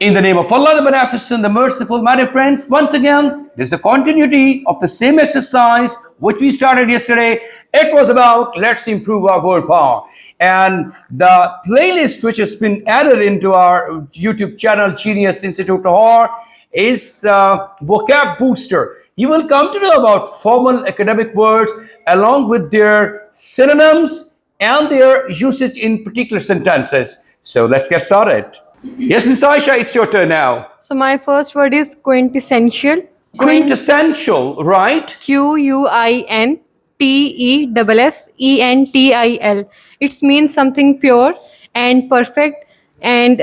In the name of Allah, the Beneficent, the Merciful, my dear friends, once again, there's a continuity of the same exercise which we started yesterday. It was about let's improve our word power. And the playlist which has been added into our YouTube channel, Genius Institute Lahore, is Vocab Booster. You will come to know about formal academic words along with their synonyms and their usage in particular sentences. So let's get started. Yes, Ms. Aisha, it's your turn now. So my first word is quintessential. Quintessential, right? Quintessential. It means something pure and perfect and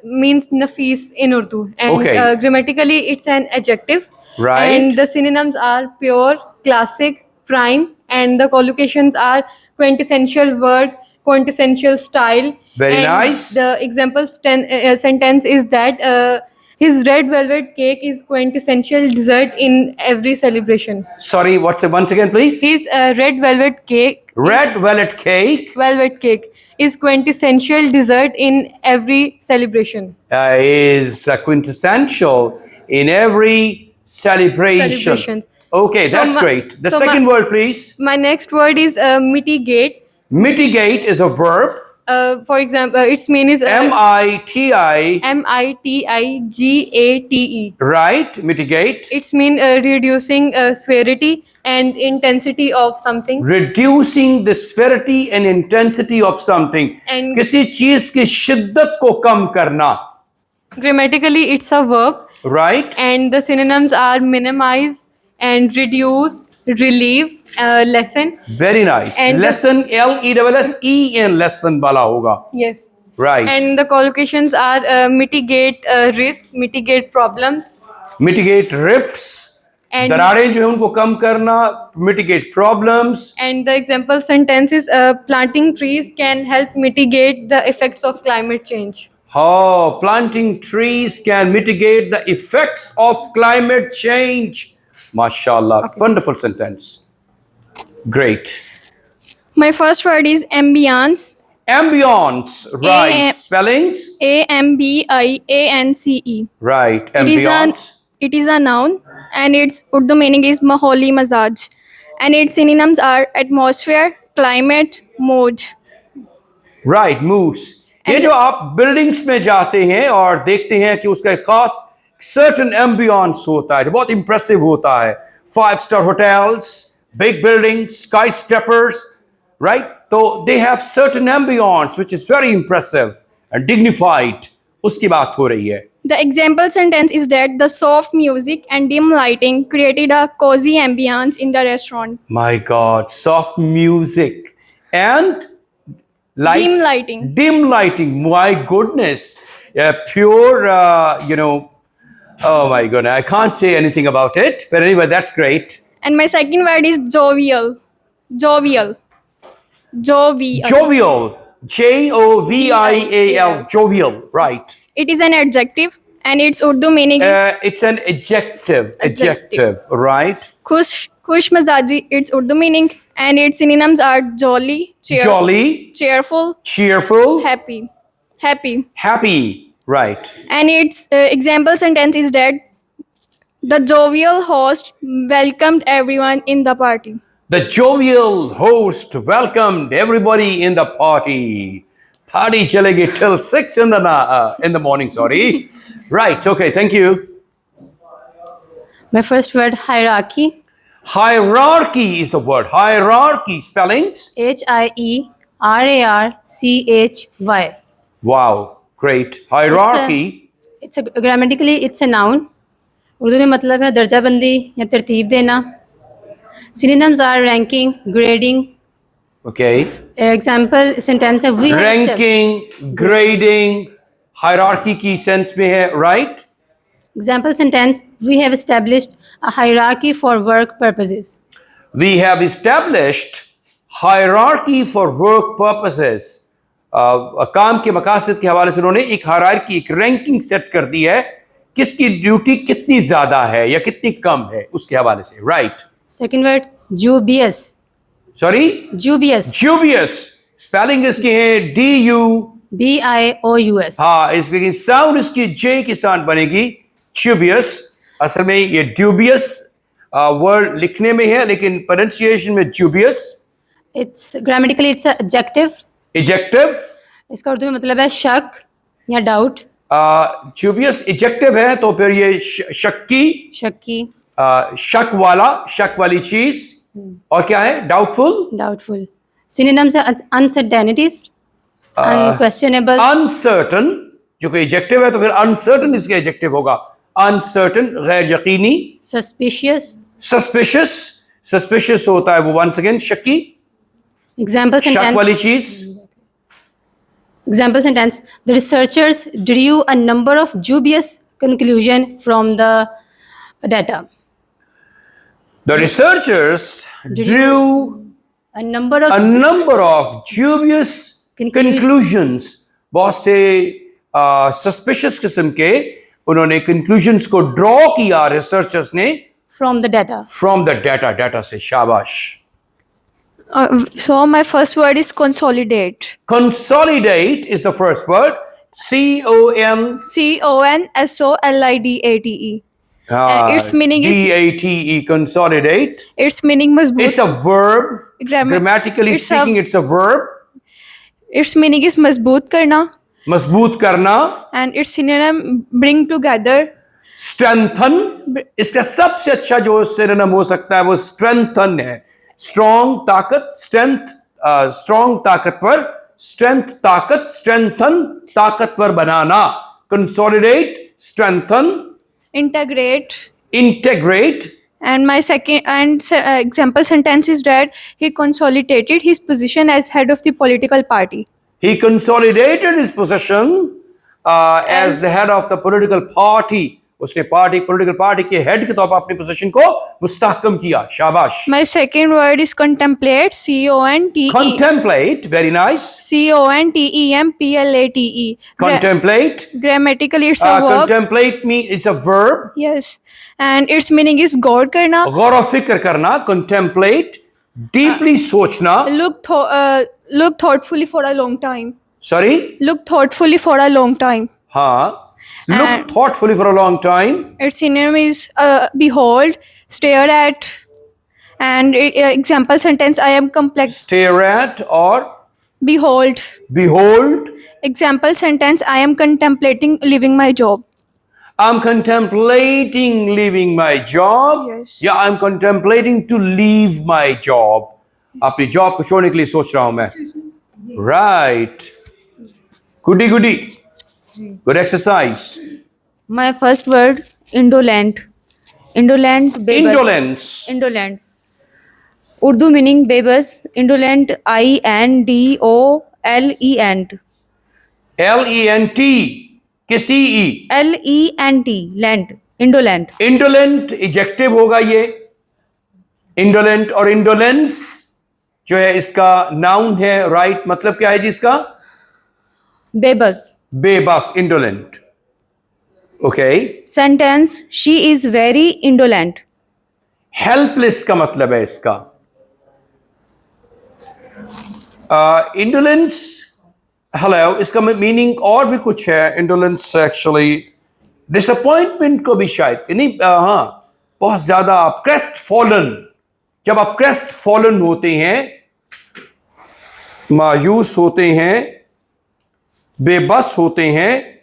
means nafis in Urdu. And Okay. Grammatically, it's an adjective. Right. And the synonyms are pure, classic, prime, and the collocations are quintessential word, quintessential style. Very And nice. The example sentence is that his red velvet cake is quintessential dessert in every celebration. Sorry, what's it once again, please? His red velvet cake Red velvet cake is quintessential dessert in every celebration. is quintessential in every celebration. Celebrations. Okay, So that's my- great. The so second my- word, please. My next word is mitigate. Mitigate is a verb. For example, its meaning is M-I-T-I, mitigate. right? Mitigate. It's mean reducing severity and intensity of something. Reducing the severity and intensity of something. And- किसी चीज की शिद्दत को कम करना, Grammatically, it's a verb, right? and the synonyms are minimize and reduce, relieve, lessen. Very nice. And the- Lesson, L-E-S-S-E-N, lesson वाला होगा, Yes. right? And the collocations are mitigate risk, mitigate problems, Mitigate rifts, and दरारें जो है उनको कम करना, mitigate problems. and the example sentence is planting trees can help mitigate the effects of climate change. Oh, planting trees can mitigate the effects of climate change. MashaAllah. Okay. Wonderful sentence. Great. My first word is ambience. Ambience, right. A- Spellings? Ambiance. Right. It is a noun, and its Urdu meaning is maholi mazaj, and its synonyms are atmosphere, climate, mood. Right, moods. ये And- जो आप buildings में जाते हैं और देखते हैं कि उसका एक खास सर्टन एम्बियंस होता है जो बहुत इंप्रेसिव होता है, 5-star hotels, big buildings, skyscrapers, right? तो they have certain ambience which is very impressive and dignified. उसकी बात हो रही है. The example sentence is that the soft music and dim lighting created a cozy ambience in the restaurant. My God, soft music and light, Dim lighting. Dim lighting. My goodness, pure. Oh my goodness, I can't say anything about it. But anyway, that's great. And my second word is jovial. Jovial. Jovial. Jovial. Jovial. Right. It is an adjective, and its Urdu meaning is It's an adjective. Adjective. Right. khush mazaji. Its Urdu meaning, and its synonyms are jolly, cheerful, Jolly. cheerful, Cheerful. happy. Happy. Right. And its example sentence is that the jovial host welcomed everyone in the party. The jovial host welcomed everybody in the party. Party chalegi till 6 in the morning. Sorry. Right. Okay. Thank you. My first word, hierarchy. Hierarchy is the word. Hierarchy. Spellings. Hierarchy. Wow. Great. Hierarchy. Grammatically, it's a noun. Urdu में मतलब है दर्जा बंदी या तरतीब देना. Synonyms are ranking, grading. Okay. Example sentence है we have Ranking, grading, hierarchy की sense में है. Right. example sentence we have established a hierarchy for work purposes. We have established hierarchy for work purposes. काम के मकासद के हवाले से उन्होंने एक हायरार्की, एक रैंकिंग सेट कर दी है, किसकी ड्यूटी कितनी ज्यादा है या कितनी कम है उसके हवाले से. Right. Second word, dubious. Sorry, Dubious. dubious. Spelling इसके हैं DUBIOUS. BIOUS. हाँ, इसकी साउंड इसकी जे के साथ बनेगी dubious. असल में ये dubious वर्ड लिखने में है, लेकिन प्रोनाउंसिएशन में dubious. It's grammatically it's a adjective. Ejective. इसका उर्दू में मतलब है शक या डाउट. dubious ejective है तो फिर ये शक्की, शक्की, शक वाला, शक वाली चीज. और क्या है? Doubtful. Doubtful. Synonyms are uncertainties, unquestionable, uncertain, जो कि एजेक्टिव है तो फिर अनसर्टन इसका एजेक्टिव होगा. अनसर्टन, गैर यकीनी. suspicious. सस्पिशियस, सस्पिशियस होता है वो वंस अगेन शक्की, Example शक sentence. वाली चीज. Example sentence. The researchers drew a number of dubious conclusions from the data. The researchers drew A number of a number of dubious conclusions. बहुत से suspicious किस्म के उन्होंने conclusions को ड्रॉ किया रिसर्चर्स ने from the data. From the data. Data से. शाबाश. So my first word is consolidate. Consolidate is the first word. CON. CONSOLIDATE. Its meaning is DATE. Consolidate. its meaning मजबूत. It's a verb. Grammar- Grammatically it's speaking, it's a verb. Its meaning is मजबूत करना. मजबूत करना. And its synonym bring together. Strengthen. इसका सबसे अच्छा जो synonym हो सकता है वो strengthen है. Strong ताकत, strength, strong ताकतवर, strength ताकत, strengthen ताकतवर बनाना. Consolidate, strengthen, Integrate. integrate. And my second example sentence is that he consolidated his position as head of the political party. He consolidated his position as the head of the political party. उसने political party के head के तौर पर अपनी position को मुस्तहकम किया. शाबाश. My second word is contemplate. CONTE. Contemplate, very nice. CONTEMPLATE. Contemplate. Grammatically, it's a verb. Contemplate me is a verb. Yes, and its meaning is गौर करना. गौर व फिक्र करना. Contemplate, deeply सोचना. Look thoughtfully for a long time. Sorry. Look thoughtfully for a long time. हाँ. Look And- thoughtfully for a long time. Its synonym is behold, stare at, and example sentence I am complex. Stare at or Behold. behold. Example sentence I am contemplating leaving my job. I'm contemplating leaving my job. Yes. Yeah, I'm contemplating to leave my job. अपनी job को छोड़ने के लिए सोच रहा हूं मैं. Right. Goody goody. Good exercise. My first word indolent. Indolent. बेबस. Indolence. Indolent. उर्दू मीनिंग बेबस. Indolent. INDOLENT. LENT. किसी E. LENT. Lent. Indolent. Indolent adjective होगा ये. Indolent और indolence जो है इसका नाउन है. राइट. मतलब क्या है जी इसका? बेबस. बेबस. Indolent. Okay. Sentence. She is very indolent. Helpless का मतलब है इसका. इंडोलेंस. हेलो. इसका मीनिंग और भी कुछ है. इंडोलेंस एक्चुअली डिसअपॉइंटमेंट को भी शायद नहीं. हाँ, बहुत ज्यादा आप क्रेस्ट फॉलन. जब आप क्रेस्ट फॉलन होते हैं, मायूस होते हैं, बेबस होते हैं,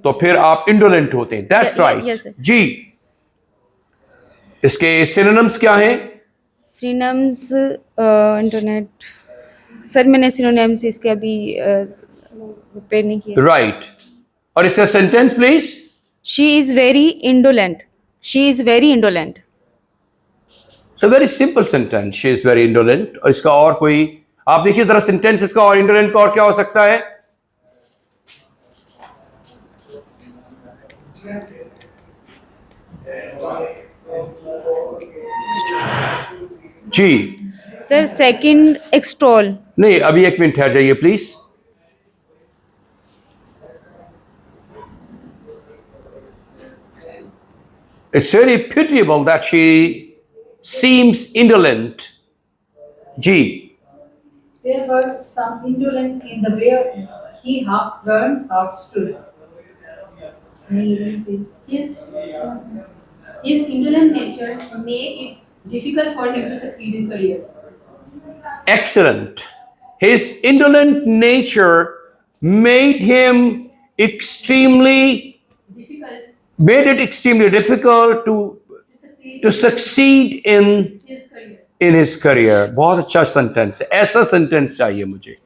तो फिर आप इंडोलेंट होते हैं. That's right. yes, sir. जी. इसके सिनोनिम्स क्या हैं? Synonyms. इंटरनेट. सर मैंने synonyms इसके अभी प्रिपेयर नहीं किया. राइट. और इसका sentence please. She is very indolent. She is very indolent. So very simple sentence. She is very indolent. और इसका और कोई आप देखिए जरा सेंटेंस इसका और इंडोलेंट का और क्या हो सकता है? जी. सर सेकंड एक्सट्रोल. नहीं, अभी एक मिनट ठहर जाइए please. It's very pitiable that she seems indolent. G. There were some indolent in the way He half learned, half stood. His indolent nature made it difficult for him to succeed in career. Excellent. His indolent nature made him extremely Difficult made it extremely difficult to succeed in his career. his career. बहुत अच्छा sentence है, ऐसा sentence चाहिए मुझे.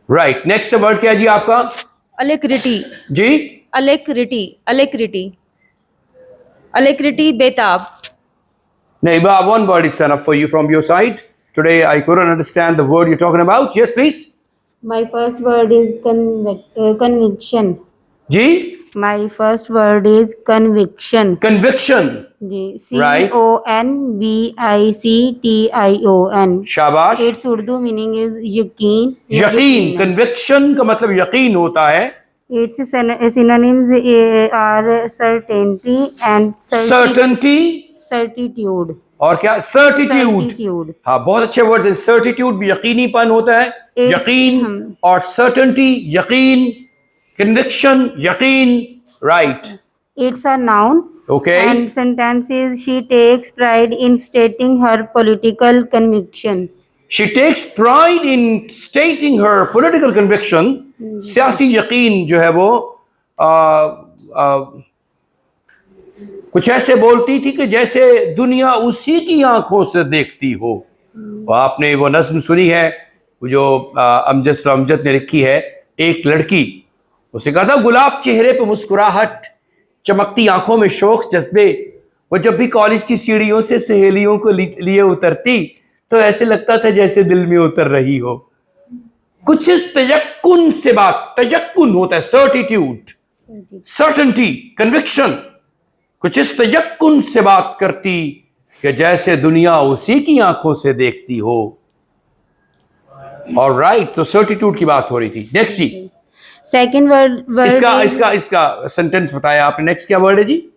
Right, next word क्या है जी आपका? Alacrity. Ji, Alacrity. Alacrity. Alacrity, betab. Neighbor, one word is enough for you from your side. Today I couldn't understand the word you're talking about. Yes, please. My first word is conviction. Ji, My first word is conviction. conviction. Right. CONVICTION. शाबाश. Its Urdu meaning is यकीन. यकीन. conviction का मतलब यकीन होता है. Its synonyms are certainty and Certainty. certitude. और क्या? Certitude. Certitude. हाँ, बहुत अच्छे वर्ड्स हैं. Certitude भी यकीनीपन होता है. यकीन और certainty यकीन. Conviction यकीन. Right. It's a noun. Okay. And sentence is she takes pride in stating her political conviction. She takes pride in stating her political conviction. सियासी यकीन जो है वो कुछ ऐसे बोलती थी कि जैसे दुनिया उसी की आंखों से देखती हो. आपने वो नज्म सुनी है वो जो अमजद ने लिखी है. एक लड़की, उसने कहा था गुलाब चेहरे पे मुस्कुराहट, चमकती आंखों में शौक जज्बे. वो जब भी कॉलेज की सीढ़ियों से सहेलियों को लिए उतरती तो ऐसे लगता था जैसे दिल में उतर रही हो. कुछ इस तयक्कुन से बात, तयक्कुन होता है सर्टिट्यूड, सर्टेनिटी, कन्विक्शन. कुछ इस तयक्कुन से बात करती कि जैसे दुनिया उसी की आंखों से देखती हो. और राइट, तो सर्टिट्यूड की बात हो रही थी. नेक्स्ट जी, Second word इसका सेंटेंस बताया आपने. नेक्स्ट क्या वर्ड है जी?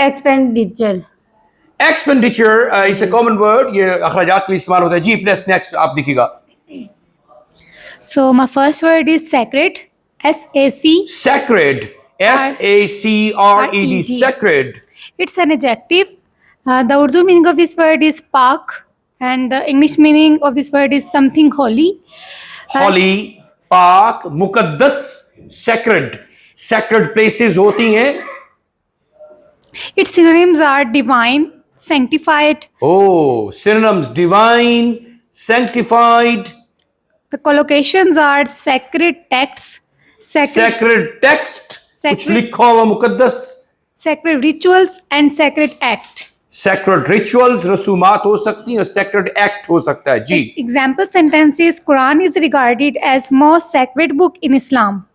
expenditure. Expenditure is a common word. ये अखराजात के लिए इस्तेमाल होता है जी. प्लस नेक्स्ट आप देखिएगा. So my first word is sacred. SAC. Sacred. SACRED. Sacred. It's an adjective. The Urdu meaning of this word is pak, and the English meaning of this word is something holy. Holy, पाक, मुकद्दस, sacred. Sacred places होती हैं. Its synonyms are divine, sanctified. Oh, synonyms: divine, sanctified, The collocations are sacred texts, sacred text, कुछ Sacred. लिखा हुआ मुकद्दस. sacred rituals, and sacred act. Sacred rituals, रसूमात हो सकती हैं, और sacred act हो सकता है जी. Example sentences: Quran is regarded as most sacred book in Islam.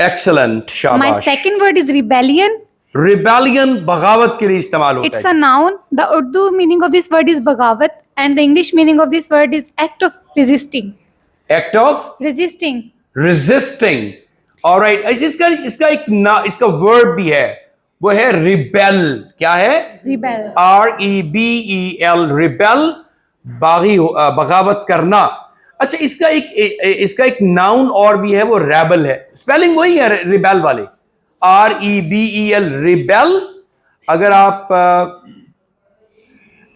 Excellent, My शाबाश. second word is rebellion. Rebellion बगावत के लिए इस्तेमाल होता It's है. a noun. The Urdu meaning of this word is bagawat, and the English meaning of this word is act of resisting. Act of Resisting. resisting. All right. इसका word भी है, वो है rebel. क्या है? Rebel. REBEL. rebel, बगावत करना. अच्छा, इसका एक नाउन और भी है, वो रेबल है. स्पेलिंग वही है रिबेल वाले. REBEL. रिबेल. अगर आप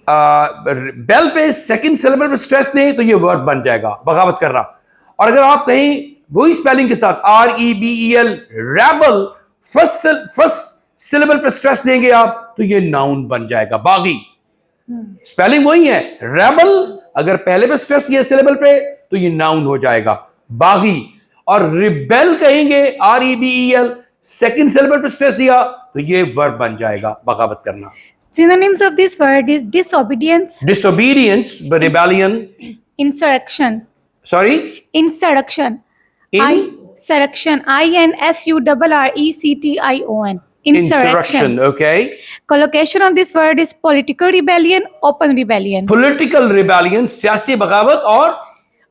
बेल पे सेकंड सिलेबल पे स्ट्रेस नहीं तो ये वर्ड बन जाएगा, बगावत करना. और अगर आप कहीं वही स्पेलिंग के साथ REBEL रेबल फर्स्ट सिलेबल पे स्ट्रेस देंगे आप तो ये नाउन बन जाएगा, बागी. स्पेलिंग वही है, रेबल. अगर पहले पे स्ट्रेस दिया सिलेबल पे तो ये नाउन हो जाएगा, बागी. और रिबेल कहेंगे REBEL, सेकंड सिलेबल पे स्ट्रेस दिया तो ये वर्ब बन जाएगा, बगावत करना. Synonyms of this word is disobedience, Disobedience, rebellion. insurrection, Sorry? insurrection, insurrection, INSURRECTION, Insurrection. Okay. Collocation of this word is political rebellion, open rebellion, Political rebellion, सियासी बगावत. और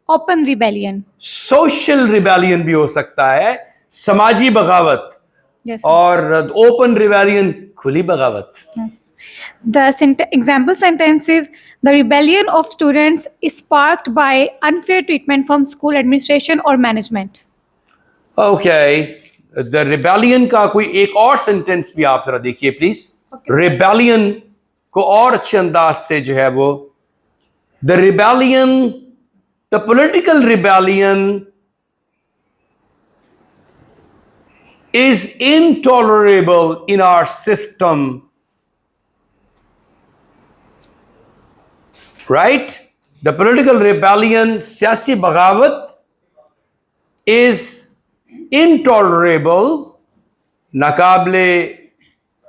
open rebellion. social rebellion भी हो सकता है, समाजी बगावत. Yes. और ओपन रिबेलियन, खुली बगावत. Yes. The example sentence is the rebellion of students is sparked by unfair treatment from school administration or management. Okay, the rebellion का कोई एक और सेंटेंस भी आप जरा देखिए प्लीज. Rebellion को और अच्छे अंदाज से जो है वो the rebellion, the political rebellion is intolerable in our system. Right? The political rebellion, सियासी बगावत is intolerable, नाकाबिले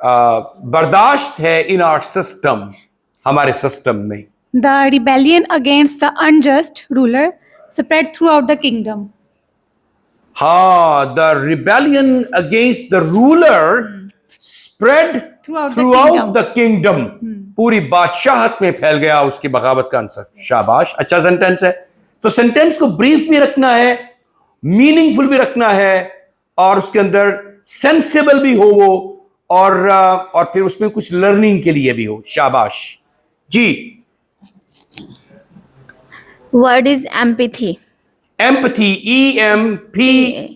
बर्दाश्त है in our system, हमारे सिस्टम में. The rebellion against the unjust ruler spread throughout the kingdom. हाँ, the rebellion against the ruler spread throughout the kingdom. पूरी बादशाहत में फैल गया उसकी बगावत का आंसर. शाबाश, अच्छा सेंटेंस है. तो सेंटेंस को ब्रीफ भी रखना है, मीनिंगफुल भी रखना है, और उसके अंदर सेंसेबल भी हो वो, और फिर उसमें कुछ लर्निंग के लिए भी हो. शाबाश जी. Word is empathy. Empathy, EMPHA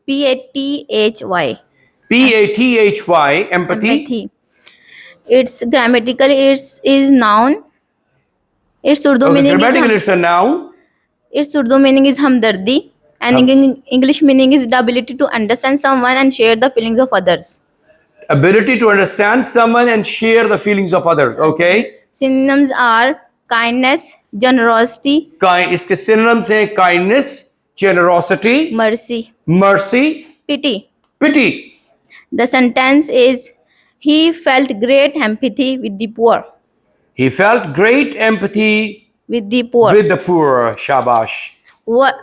Pathy. PATHY, empathy. Empathy. It's grammatical. Is noun. Its Urdu Okay, meaning grammatical is it's a noun. its Urdu meaning is hamdardi, and English meaning is the ability to understand someone and share the feelings of others. Ability to understand someone and share the feelings of others. Okay. Synonyms are kindness, generosity, इसके synonyms हैं kindness, generosity, mercy, mercy, pity. pity. The sentence is he felt great empathy with the poor. He felt great empathy With the poor. with the poor. Shabash.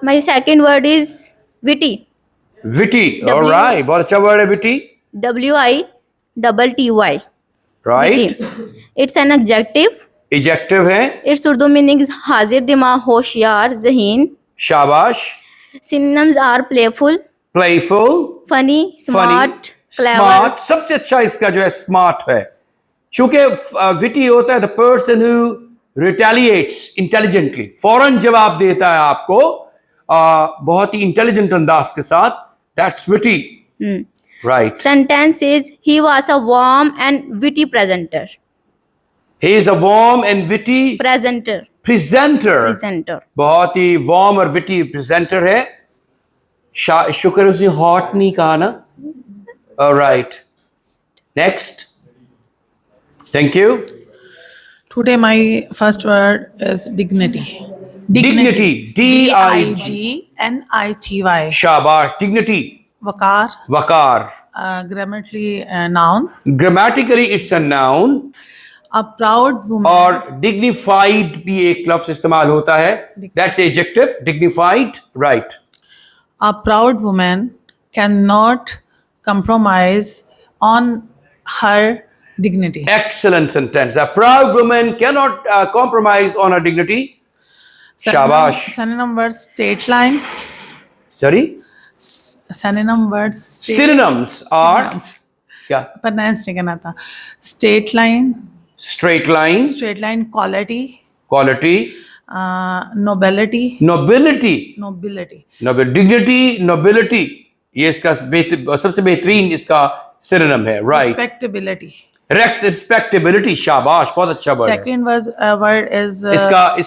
My second word is witty. Witty. W- All right. बहुत अच्छा word है witty. WITTY. Right. Witty. It's an adjective. Adjective है. Its Urdu meaning is हाजिर दिमाग, होशियार, ज़हीन. Shabash. Synonyms are playful, Playful. funny, smart, Funny, clever. smart. सबसे अच्छा इसका जो है smart है. चूंकि witty होता है the person who retaliates intelligently. फौरन जवाब देता है आपको बहुत ही intelligent अंदाज के साथ. That's witty. Right. Sentence is he was a warm and witty presenter. He is a warm and witty Presenter. presenter. बहुत ही warm और witty presenter है. शुक्र उसने hot नहीं कहा ना. All right. Next. Thank you. Today my first word is dignity. Dignity. DIGNITY. Shabash. Dignity. Vakar. Vakar. Grammatically noun. Grammatically it's a noun. A proud woman. और dignified भी एक लफ्ज इस्तेमाल होता है. That's the adjective. Dignified. Right. A proud woman cannot compromise on her dignity. Excellent sentence. A proud woman cannot compromise on her dignity. Shabash. Synonym words state line. Sorry? Synonym words. Synonyms are Synonyms. क्या? Pronounce नहीं करना था. State line. Straight line, Straight line. Quality. quality, Nobility. nobility, Nobility. dignity, nobility. ये इसका सबसे बेहतरीन इसका synonym है. Right. Respectability. Respectability. शाबाश. बहुत अच्छा word है. Second word is इसका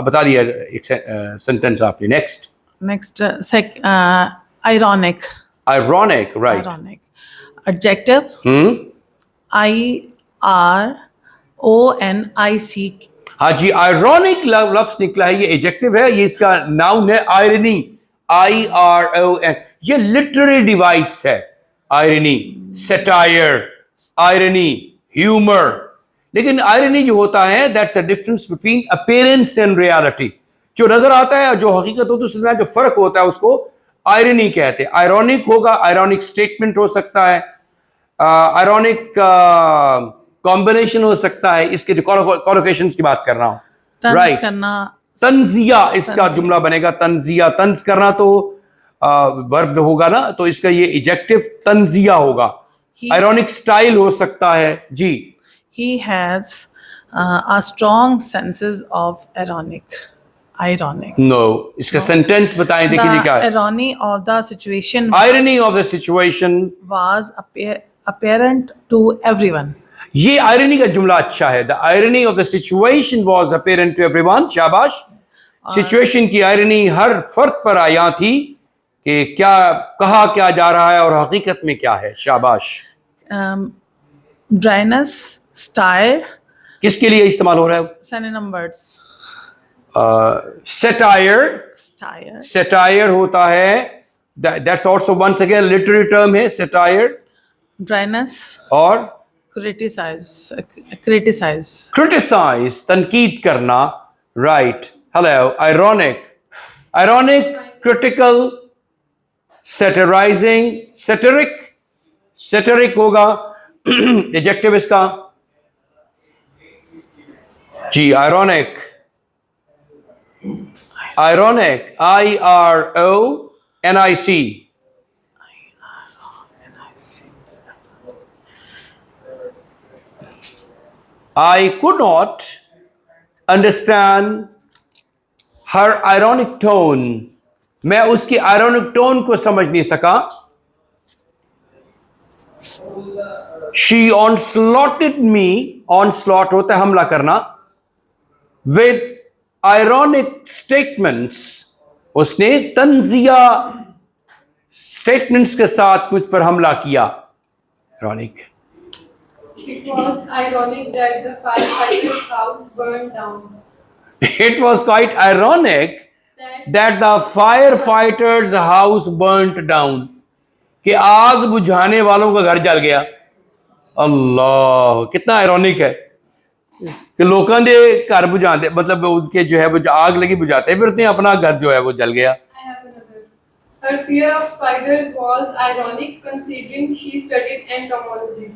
बता दिया एक sentence आपने. Next. next ironic. Ironic. Right. Ironic. Adjective. IRONIC. हाँ जी. Ironic लफ्ज निकला है. ये एडजेक्टिव है. ये इसका नाउन है. Irony. IRON. ये लिटरेरी डिवाइस है. Irony, satire, irony, humor. लेकिन irony जो होता है that's a difference between appearance and reality. जो नजर आता है और जो हकीकत होती है उसमें जो फर्क होता है उसको irony कहते हैं. Ironic होगा, ironic statement हो सकता है, ironic combination हो सकता है. इसके जो collocations की बात कर रहा हूँ. तंज करना. तंजिया इसका जुमला बनेगा. तंजिया. तंज करना तो वर्ब होगा ना, तो इसका ये एडजेक्टिव तंजिया होगा. Ironic style हो सकता है जी. he has a strong senses of ironic. No, इसका sentence बताएं. देखिए जी क्या The है. irony of the situation Irony of the situation. was apparent to everyone. ये irony का जुमला अच्छा है. The irony of the situation was apparent to everyone. शाबाश. Situation की irony हर फर्द पर आया थी कि क्या कहा क्या जा रहा है और हकीकत में क्या है. शाबाश. Dryness, style, किसके लिए इस्तेमाल हो रहा है? synonym words. Satire. Style, Satire होता है. That's also once again literary term है satire. dryness, और criticize, criticize तनकीद करना. Right. Hello. Ironic, critical, satirizing, satiric होगा. Adjective इसका जी. Ironic, IRONIC. I could not understand her ironic tone. मैं उसकी ironic tone को समझ नहीं सका. She onslaughted me. Onslaught होता है हमला करना. With ironic statements. उसने तंजिया statements के साथ मुझ पर हमला किया. Ironic. It was ironic that the firefighter's house burned down. It was quite ironic that the firefighter's house burnt down. कि आग बुझाने वालों का घर जल गया. अल्लाह, कितना आयरॉनिक है कि लोगों दे घर बुझाते, मतलब उनके जो है वो आग लगी बुझाते फिरते हैं, अपना घर जो है वो जल गया. I have another. Her fear of spiders was ironic considering she studied entomology.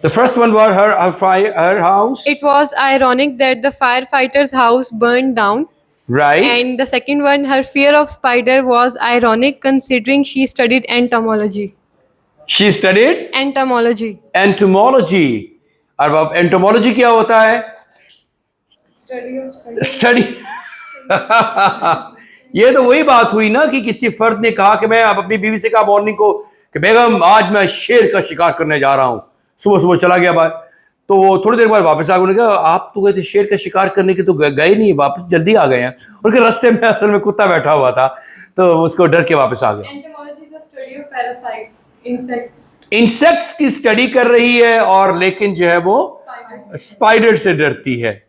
The first one was her house. It was ironic that the firefighter's house burned down. Right. And the second one, her fear of spider was ironic considering she studied entomology. She studied Entomology. entomology. अब entomology क्या होता है? Study of spider. Study. ये तो वही बात हुई ना कि किसी फर्द ने कहा कि मैं अब अपनी बीवी से कहा मॉर्निंग को कि बेगम आज मैं शेर का शिकार करने जा रहा हूँ. सुबह सुबह चला गया बाहर, तो वो थोड़ी देर बाद वापस आ गए. कहा आप तो गए थे शेर का शिकार करने के, तो गए नहीं, वापस जल्दी आ गए हैं. उनके रास्ते में असल में कुत्ता बैठा हुआ था, तो उसको डर के वापस आ गए. Entomology is the study of parasites, insects. Insects की स्टडी कर रही है और लेकिन जो है वो स्पाइडर से डरती है.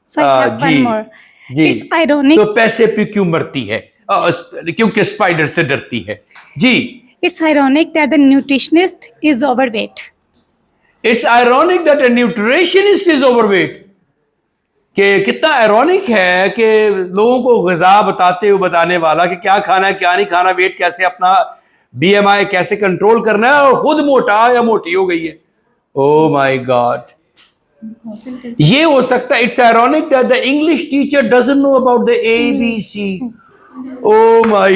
So I have one more. Ji. It's ironic. तो पैसे पे क्यों मरती है? क्योंकि स्पाइडर से डरती है. जी. It's ironic that the nutritionist is overweight. It's ironic that a nutritionist is overweight. कि कितना आयरॉनिक है कि लोगों को ग़िज़ा बताने वाला कि क्या खाना है क्या नहीं खाना, वेट कैसे अपना BMI कैसे कंट्रोल करना है, और खुद मोटा या मोटी हो गई है. Oh my God. ये हो सकता है. It's ironic that the English teacher doesn't know about the ABC. Oh my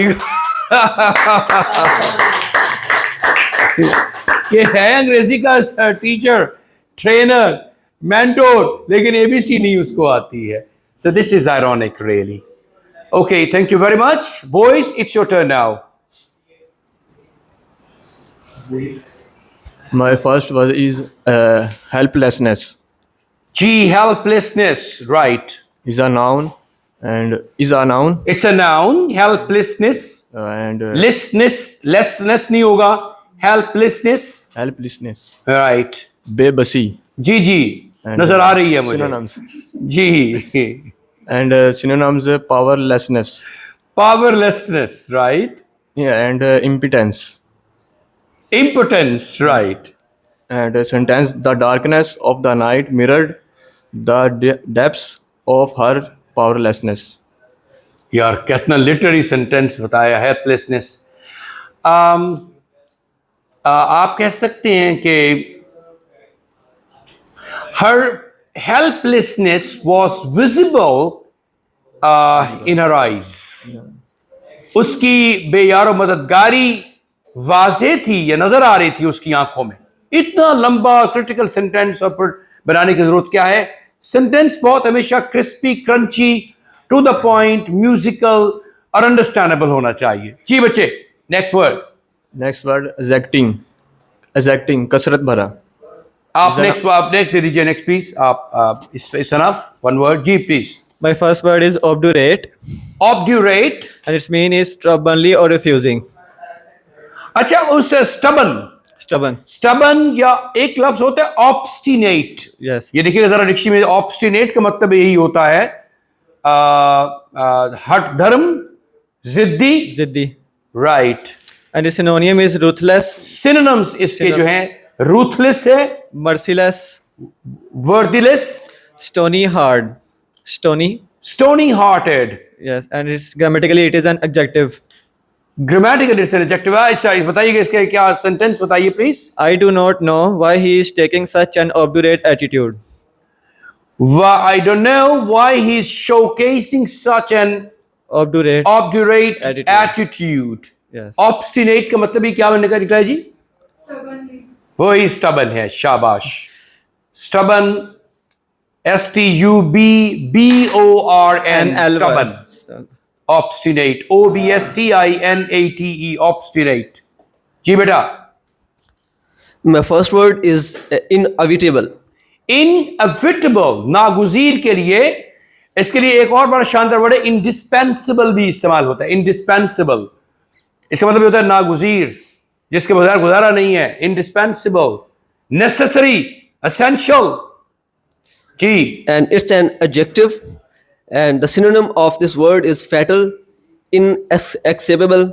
ये है अंग्रेजी का टीचर, ट्रेनर, मेंटोर, लेकिन ABC नहीं उसको आती है. So this is ironic really. Okay, thank you very much. Boys, it's your turn now. My first word is helplessness. G, helplessness, right. Is a noun and is a noun It's a noun. Helplessness. and lessness नहीं होगा. Helplessness. helplessness. Right. बेबसी. जी जी And, नजर आ रही है मुझे. synonyms. Ji. And synonyms powerlessness. Powerlessness, right. Yeah, and impotence. Impotence, right. And sentence, the darkness of the night mirrored the depths of her powerlessness. यार कितना literary sentence बताया. Helplessness. आप कह सकते हैं कि her helplessness was visible in her eyes. उसकी बेयारो मददगारी वाज़ेह थी या नजर आ रही थी उसकी आंखों में। इतना लंबा क्रिटिकल सेंटेंस और बनाने की जरूरत क्या है? सेंटेंस बहुत हमेशा crispy, crunchy, to the point, musical और अंडरस्टैंडेबल होना चाहिए। जी बच्चे, next word. Next word exacting, exacting कसरत भरा। आप नेक्स्ट दे दीजिए, नेक्स्ट प्लीज। आप इस अनफ वन वर्ड। जी please. My first word is obdurate, obdurate. and its meaning is stubbornly or refusing. अच्छा, उस Stubborn. स्टबन या एक लफ्ज होता है ऑब्स्टिनेट। Yes. ये देखिए जरा डिक्शनरी में, ऑब्स्टिनेट का मतलब यही होता है हठ धर्म, जिद्दी। Ziddi. Right. And its synonym is ruthless, synonyms इसके जो हैं, रूथलेस है, merciless, वर्दीलेस, stony hard. Stony. Stony hearted. Yes. And it's grammatically it is an adjective. Grammatical adjective है। अच्छा, बताइएगा इसके क्या सेंटेंस बताइए please. I do not know why he is taking such an obdurate attitude. I don't know why he is showcasing such an Obdurate. obdurate Attitude. attitude. Yes. Obstinate का मतलब ही क्या बनने का निकला है जी? वही स्टबन है। शाबाश। Stubborn, STUBBORN, stubborn. obstinate, OBSTINATE, obstinate. जी बेटा। My first word is inevitable. Inevitable, नागुजीर के लिए। इसके लिए एक और बड़ा शानदार वर्ड है, indispensable भी इस्तेमाल होता है। indispensable इसका मतलब होता है नागुजीर, जिसके बगैर गुजारा नहीं है। indispensable, necessary, essential। Ji. And it's an adjective. And the synonym of this word is fatal, inescapable.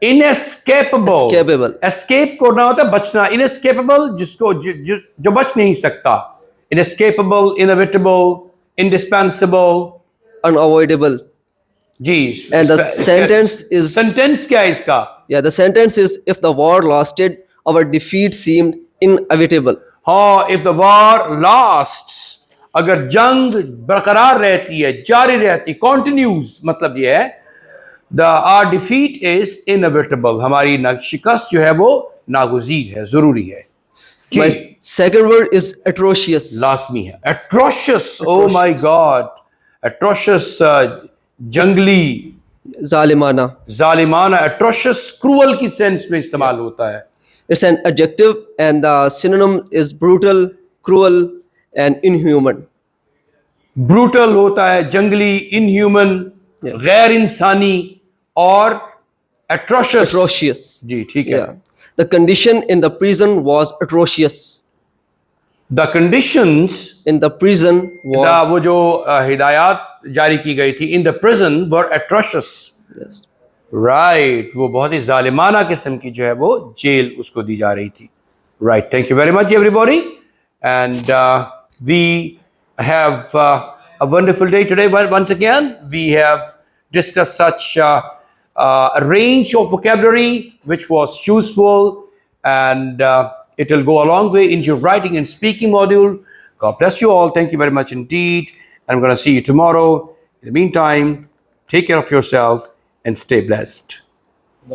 Inescapable, Escapable. escape करना होता है बचना। inescapable जिसको जो बच नहीं सकता। inescapable, inevitable, indispensable, Unavoidable. जी। And the sentence is, sentence क्या है इसका? yeah, the sentence is, if the war lasted, our defeat seemed inevitable. हाँ, if the war lasts, अगर जंग बरकरार रहती है, जारी रहती, continues, मतलब ये है our defeat is inevitable, हमारी शिकस्त जो है वो नागुज़ीर है, जरूरी है। My second word is atrocious. लाजमी है। atrocious, oh my god, atrocious, जंगली, Zalimana. जालिमाना, atrocious, क्रूअल की सेंस में इस्तेमाल होता है। It's an adjective, and the synonym is brutal, cruel, and inhuman. Brutal होता है, जंगली, इनह्यूमन, गैर इंसानी, और atrocious। Atrocious. जी ठीक है। Yeah. The condition in the prison was atrocious. The conditions In the prison was, वो जो हिदायत जारी की गई थी in the prison were atrocious। yes. Right, वो बहुत ही जालिमाना किस्म की जो है वो जेल उसको दी जा रही थी। Right, thank you very much everybody, and we have a wonderful day today. Well, once again, we have discussed such a range of vocabulary which was useful, and it will go a long way in your writing and speaking module. God bless you all. Thank you very much indeed. I'm going to see you tomorrow. In the meantime, take care of yourself and stay blessed.